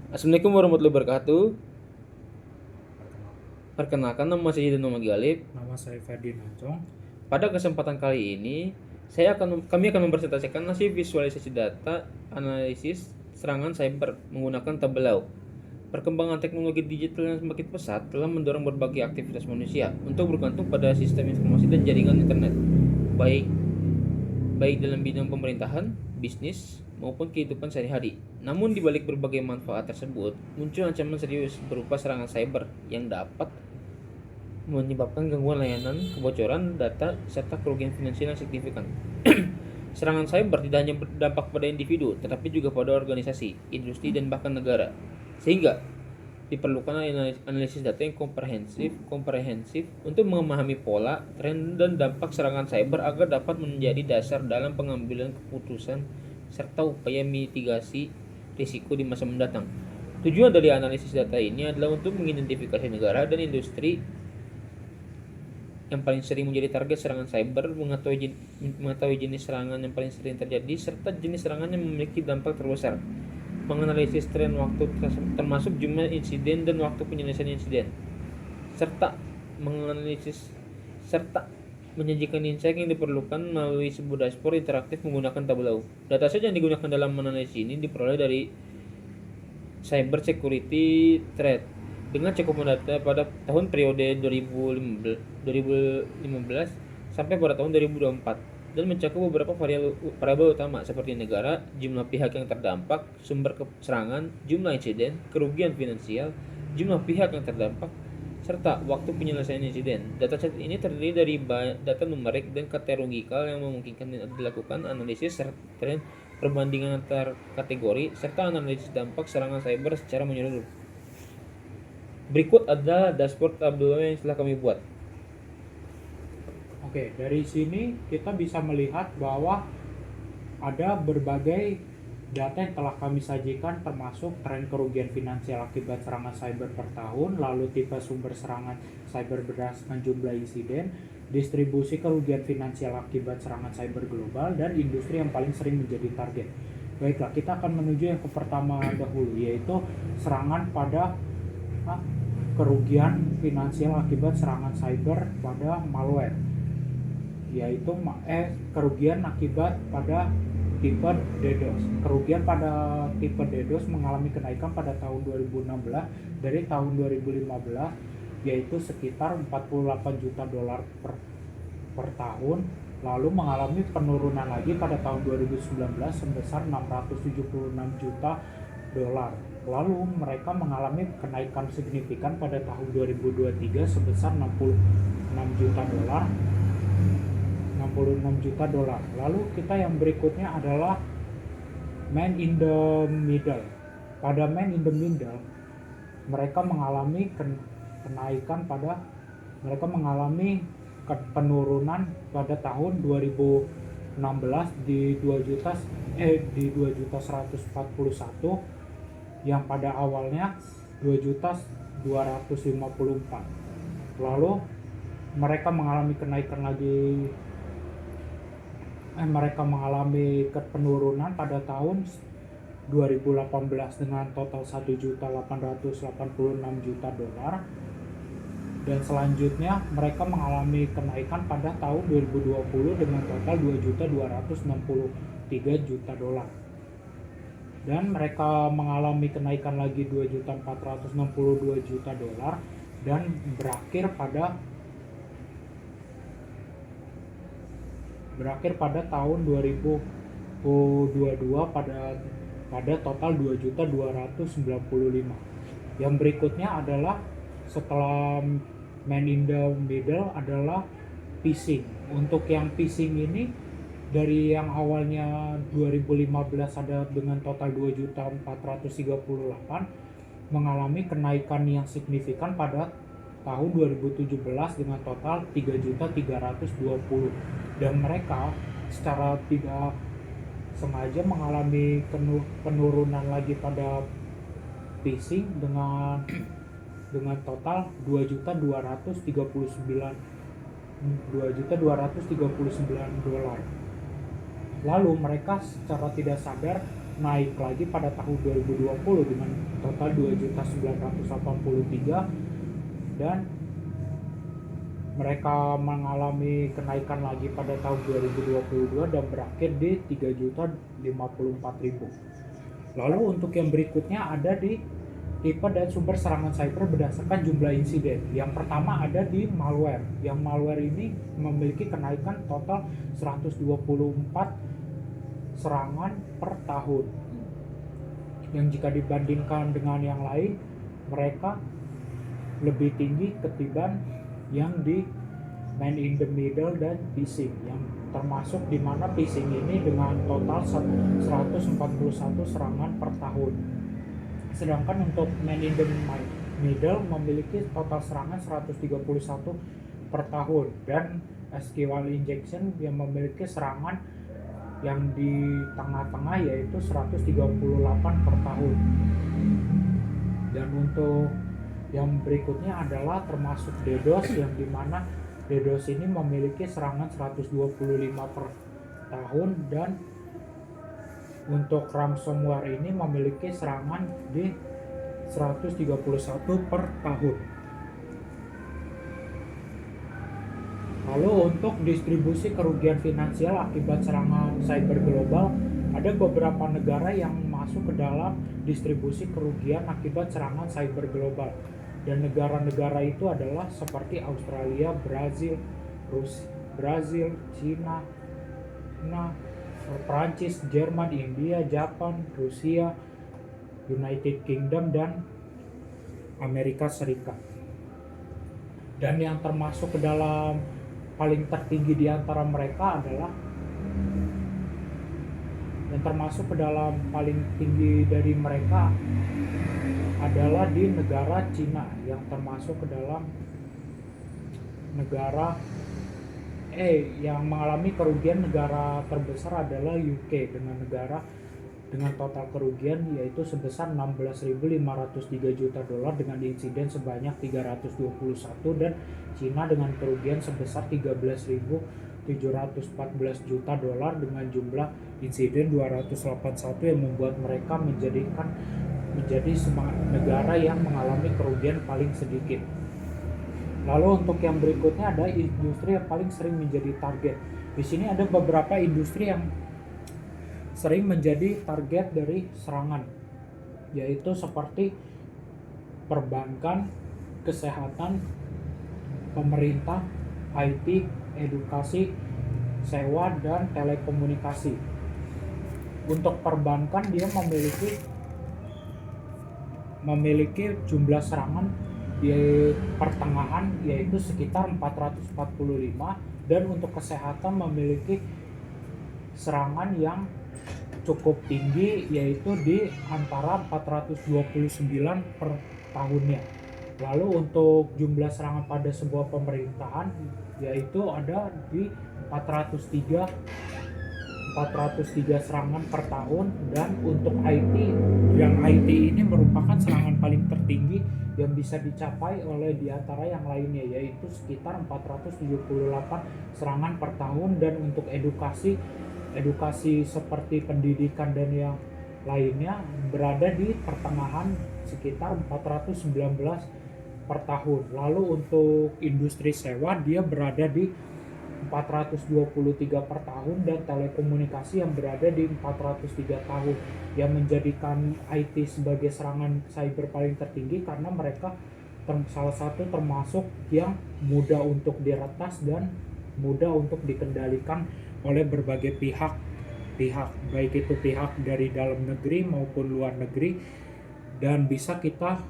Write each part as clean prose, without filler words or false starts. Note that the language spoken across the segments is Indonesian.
Assalamualaikum warahmatullahi wabarakatuh. Perkenalkan, nama saya Yudin Galip. Nama saya Ferdi Nancong. Pada kesempatan kali ini, kami akan mempresentasikan nasib visualisasi data analisis serangan cyber menggunakan Tableau. Perkembangan teknologi digital yang semakin pesat telah mendorong berbagai aktivitas manusia untuk bergantung pada sistem informasi dan jaringan internet, baik baik dalam bidang pemerintahan, bisnis, maupun kehidupan sehari-hari. Namun di balik berbagai manfaat tersebut, muncul ancaman serius berupa serangan cyber yang dapat menyebabkan gangguan layanan, kebocoran data, serta kerugian finansial yang signifikan. Serangan cyber tidak hanya berdampak pada individu, tetapi juga pada organisasi, industri, dan bahkan negara. Sehingga diperlukan analisis data yang komprehensif untuk memahami pola, tren, dan dampak serangan cyber agar dapat menjadi dasar dalam pengambilan keputusan serta upaya mitigasi risiko di masa mendatang. Tujuan dari analisis data ini adalah untuk mengidentifikasi negara dan industri yang paling sering menjadi target serangan cyber, mengetahui jenis serangan yang paling sering terjadi, serta jenis serangan yang memiliki dampak terbesar, menganalisis tren waktu termasuk jumlah insiden dan waktu penyelesaian insiden, serta menyajikan insight yang diperlukan melalui sebuah dashboard interaktif menggunakan Tableau. Dataset yang digunakan dalam analisis ini diperoleh dari Cyber Security Threat dengan cakupan data pada tahun periode 2015 sampai pada tahun 2024 dan mencakup beberapa variabel utama seperti negara, jumlah pihak yang terdampak, sumber serangan, jumlah insiden, kerugian finansial, jumlah pihak yang terdampak, serta waktu penyelesaian insiden. Dataset ini terdiri dari data numerik dan kategorikal yang memungkinkan dilakukan analisis tren, perbandingan antar kategori, serta analisis dampak serangan cyber secara menyeluruh. Berikut adalah dashboard Tableau yang telah kami buat. Oke, dari sini kita bisa melihat bahwa ada berbagai data yang telah kami sajikan, termasuk tren kerugian finansial akibat serangan cyber per tahun, lalu tipe sumber serangan cyber berdasarkan jumlah insiden, distribusi kerugian finansial akibat serangan cyber global, dan industri yang paling sering menjadi target. Baiklah, kita akan menuju yang ke pertama dahulu, yaitu serangan pada kerugian finansial akibat serangan cyber pada malware, yaitu kerugian akibat pada tipe DDoS. Kerugian pada tipe DDoS mengalami kenaikan pada tahun 2016 dari tahun 2015, yaitu sekitar 48 juta dolar per tahun, lalu mengalami penurunan lagi pada tahun 2019 sebesar 676 juta dolar. Lalu mereka mengalami kenaikan signifikan pada tahun 2023 sebesar 66 juta dolar. Lalu kita yang berikutnya adalah man in the middle. Pada man in the middle, mereka mengalami penurunan pada tahun 2016 di 2.141 yang pada awalnya 2.254. Lalu mereka mengalami penurunan pada tahun 2018 dengan total 1.886 juta dolar, dan selanjutnya mereka mengalami kenaikan pada tahun 2020 dengan total 2.263 juta dolar, dan mereka mengalami kenaikan lagi 2.462 juta dolar dan berakhir pada tahun 2022 pada total 2.295. Yang berikutnya adalah setelah man in the middle adalah phishing. Untuk yang phishing ini, dari yang awalnya 2015 ada dengan total 2.438 mengalami kenaikan yang signifikan pada tahun 2017 dengan total 3.320, dan mereka secara tidak sengaja mengalami penurunan lagi pada phishing dengan total 2.239 dolar. Lalu mereka secara tidak sadar naik lagi pada tahun 2020 dengan total 2.983, dan mereka mengalami kenaikan lagi pada tahun 2022 dan berakhir di 3.054.000. Lalu untuk yang berikutnya ada di tipe dan sumber serangan cyber berdasarkan jumlah insiden. Yang pertama ada di malware. Yang malware ini memiliki kenaikan total 124 serangan per tahun. Yang jika dibandingkan dengan yang lain, mereka lebih tinggi ketimbang yang di man in the middle dan phishing, yang termasuk di mana phishing ini dengan total 141 serangan per tahun. Sedangkan untuk man in the middle memiliki total serangan 131 per tahun, dan SQL injection yang memiliki serangan yang di tengah-tengah yaitu 138 per tahun. Dan untuk yang berikutnya adalah termasuk DDoS, yang dimana DDoS ini memiliki serangan 125 per tahun, dan untuk ransomware ini memiliki serangan di 131 per tahun. Lalu untuk distribusi kerugian finansial akibat serangan cyber global, ada beberapa negara yang masuk ke dalam distribusi kerugian akibat serangan cyber global. Dan negara-negara itu adalah seperti Australia, Brazil, China, Prancis, Jerman, India, Jepang, Rusia, United Kingdom, dan Amerika Serikat. Dan yang termasuk ke dalam paling tertinggi di antara mereka adalah paling tinggi dari mereka adalah di negara Cina, yang termasuk ke dalam negara yang mengalami kerugian. Negara terbesar adalah UK dengan total kerugian yaitu sebesar 16.503 juta dolar dengan insiden sebanyak 321, dan Cina dengan kerugian sebesar 13.714 juta dolar dengan jumlah insiden 281, yang membuat mereka menjadi negara yang mengalami kerugian paling sedikit. Lalu untuk yang berikutnya ada industri yang paling sering menjadi target. Di sini ada beberapa industri yang sering menjadi target dari serangan, yaitu seperti perbankan, kesehatan, pemerintah, IT, edukasi, sewa, dan telekomunikasi. Untuk perbankan dia memiliki jumlah serangan di pertengahan yaitu sekitar 445, dan untuk kesehatan memiliki serangan yang cukup tinggi yaitu di antara 429 per tahunnya. Lalu untuk jumlah serangan pada sebuah pemerintahan yaitu ada di 403 serangan per tahun. Dan untuk IT ini merupakan serangan paling tertinggi yang bisa dicapai oleh diantara yang lainnya, yaitu sekitar 478 serangan per tahun. Dan untuk edukasi seperti pendidikan dan yang lainnya berada di pertengahan sekitar 419 per tahun. Lalu untuk industri sewa dia berada di 423 per tahun, dan telekomunikasi yang berada di 403 tahun, yang menjadikan IT sebagai serangan cyber paling tertinggi karena mereka salah satu termasuk yang mudah untuk diretas dan mudah untuk dikendalikan oleh berbagai pihak, baik itu pihak dari dalam negeri maupun luar negeri. Dan bisa kita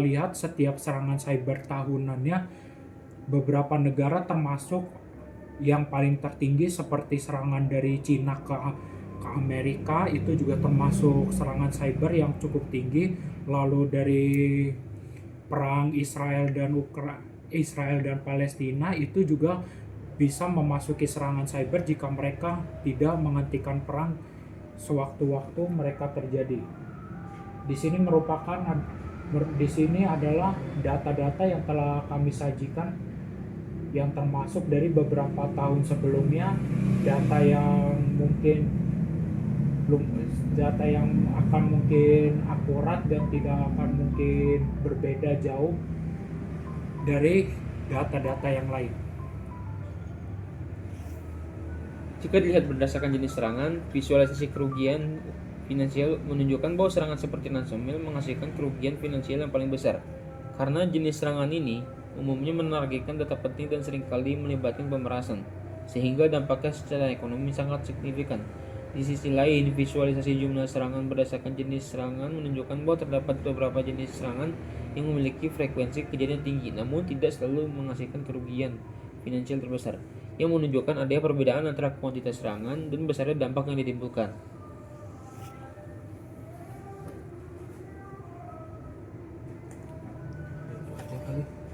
lihat setiap serangan cyber tahunannya beberapa negara termasuk yang paling tertinggi seperti serangan dari Cina ke Amerika, itu juga termasuk serangan cyber yang cukup tinggi. Lalu dari perang Israel dan Palestina itu juga bisa memasuki serangan cyber jika mereka tidak menghentikan perang sewaktu-waktu mereka terjadi. Di sini adalah data-data yang telah kami sajikan, yang termasuk dari beberapa tahun sebelumnya, data yang mungkin belum data yang akan mungkin akurat dan tidak akan mungkin berbeda jauh dari data-data yang lain. Jika dilihat berdasarkan jenis serangan, visualisasi kerugian finansial menunjukkan bahwa serangan seperti ransomware menghasilkan kerugian finansial yang paling besar. Karena jenis serangan ini umumnya menargetkan data penting dan seringkali melibatkan pemerasan, sehingga dampaknya secara ekonomi sangat signifikan. Di sisi lain, visualisasi jumlah serangan berdasarkan jenis serangan menunjukkan bahwa terdapat beberapa jenis serangan yang memiliki frekuensi kejadian tinggi, namun tidak selalu menghasilkan kerugian finansial terbesar, yang menunjukkan adanya perbedaan antara kuantitas serangan dan besarnya dampak yang ditimbulkan.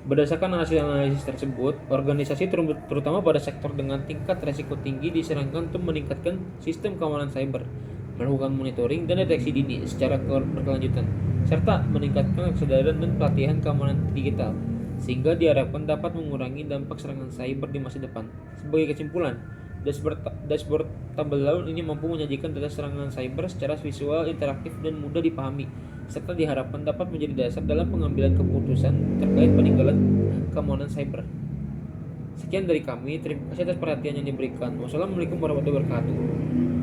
Berdasarkan analisis tersebut, organisasi terutama pada sektor dengan tingkat resiko tinggi disarankan untuk meningkatkan sistem keamanan cyber, melakukan monitoring dan deteksi dini secara berkelanjutan, serta meningkatkan kesadaran dan pelatihan keamanan digital, sehingga diharapkan dapat mengurangi dampak serangan cyber di masa depan. Sebagai kesimpulan, dashboard tabel ini mampu menyajikan data serangan cyber secara visual, interaktif, dan mudah dipahami, serta diharapkan dapat menjadi dasar dalam pengambilan keputusan terkait peninggalan keamanan cyber. Sekian dari kami, terima kasih atas perhatian yang diberikan. Wassalamualaikum warahmatullahi wabarakatuh.